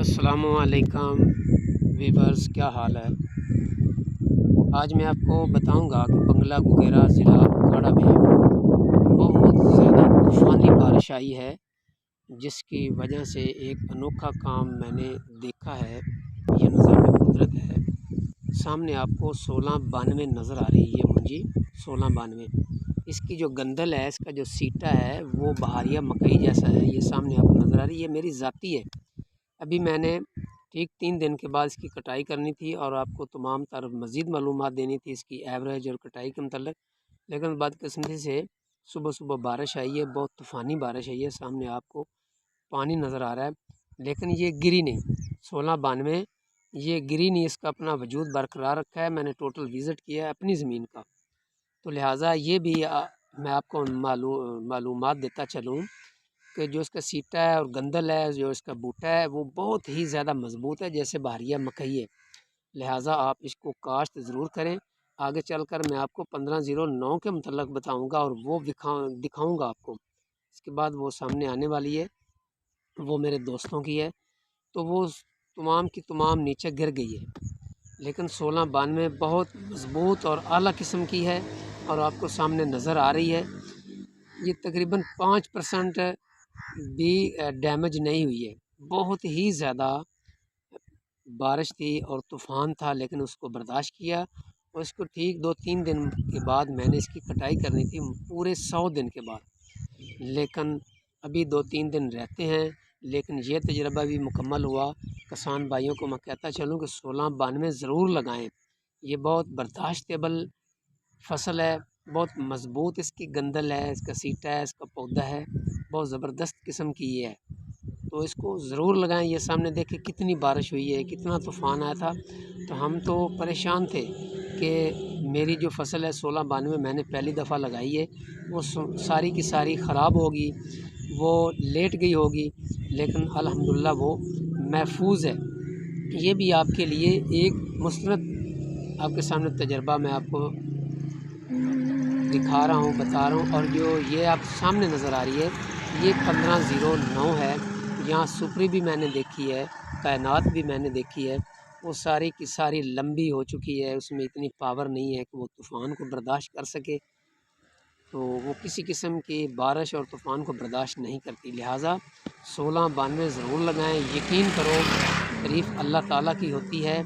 السلام علیکم ویورز، کیا حال ہے؟ آج میں آپ کو بتاؤں گا کہ بنگلہ گوگیرا ضلع اکاڑا میں بہت زیادہ طوفانی بارش آئی ہے، جس کی وجہ سے ایک انوکھا کام میں نے دیکھا ہے۔ یہ نظام قدرت ہے۔ سامنے آپ کو 1692 نظر آ رہی ہے منجی 1692۔ اس کی جو گندل ہے، اس کا جو سیٹا ہے وہ بہاریہ مکئی جیسا ہے۔ یہ سامنے آپ کو نظر آ رہی ہے، یہ میری ذاتی ہے۔ ابھی میں نے ٹھیک 3 دن کے بعد اس کی کٹائی کرنی تھی اور آپ کو تمام تر مزید معلومات دینی تھی اس کی ایوریج اور کٹائی کے متعلق، لیکن بدقسمتی سے صبح صبح بارش آئی ہے، بہت طوفانی بارش آئی ہے۔ سامنے آپ کو پانی نظر آ رہا ہے، لیکن یہ گری نہیں۔ 1692 یہ گری نہیں، اس کا اپنا وجود برقرار رکھا ہے۔ میں نے ٹوٹل وزٹ کیا ہے اپنی زمین کا، تو لہٰذا یہ بھی میں آپ کو معلومات دیتا چلوں کہ جو اس کا سیٹا ہے اور گندل ہے، جو اس کا بوٹا ہے، وہ بہت ہی زیادہ مضبوط ہے، جیسے بہاریہ مکئی ہے۔ لہٰذا آپ اس کو کاشت ضرور کریں۔ آگے چل کر میں آپ کو 1509 کے متعلق بتاؤں گا اور وہ دکھاؤں گا آپ کو۔ اس کے بعد وہ سامنے آنے والی ہے، وہ میرے دوستوں کی ہے، تو وہ تمام کی تمام نیچے گر گئی ہے، لیکن 1692 بہت مضبوط اور اعلیٰ قسم کی ہے اور آپ کو سامنے نظر آ رہی ہے۔ یہ تقریباً 5% بھی ڈیمیج نہیں ہوئی ہے۔ بہت ہی زیادہ بارش تھی اور طوفان تھا، لیکن اس کو برداشت کیا اور اس کو ٹھیک 2-3 دن کے بعد میں نے اس کی کٹائی کرنی تھی، پورے 100 دن کے بعد، لیکن ابھی 2-3 دن رہتے ہیں۔ لیکن یہ تجربہ بھی مکمل ہوا۔ کسان بھائیوں کو میں کہتا چلوں کہ 1692 ضرور لگائیں۔ یہ بہت برداشتیبل فصل ہے، بہت مضبوط اس کی گندل ہے، اس کا سیٹا ہے، اس کا پودا ہے، بہت زبردست قسم کی یہ ہے، تو اس کو ضرور لگائیں۔ یہ سامنے دیکھیں کتنی بارش ہوئی ہے، کتنا طوفان آیا تھا، تو ہم تو پریشان تھے کہ میری جو فصل ہے 1692 میں نے پہلی دفعہ لگائی ہے، وہ ساری کی ساری خراب ہوگی، وہ لیٹ گئی ہوگی، لیکن الحمدللہ وہ محفوظ ہے۔ یہ بھی آپ کے لیے ایک مستند آپ کے سامنے تجربہ میں آپ کو دکھا رہا ہوں، بتا رہا ہوں۔ اور جو یہ آپ سامنے نظر آ رہی ہے، یہ 1509 ہے۔ یہاں سپری بھی میں نے دیکھی ہے، کائنات بھی میں نے دیکھی ہے، وہ ساری کی ساری لمبی ہو چکی ہے، اس میں اتنی پاور نہیں ہے کہ وہ طوفان کو برداشت کر سکے، تو وہ کسی قسم کی بارش اور طوفان کو برداشت نہیں کرتی۔ لہٰذا 1692 ضرور لگائیں۔ یقین کرو تعریف اللہ تعالیٰ کی ہوتی ہے،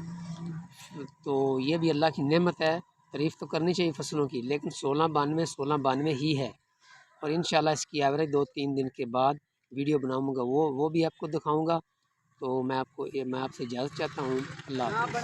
تو یہ بھی اللہ کی نعمت ہے، تعریف تو کرنی چاہیے فصلوں کی، لیکن 1692 ہی ہے۔ اور انشاءاللہ اس کی ایوریج 2-3 دن کے بعد ویڈیو بناؤں گا، وہ بھی آپ کو دکھاؤں گا۔ تو میں آپ سے اجازت چاہتا ہوں۔ اللہ حافظ۔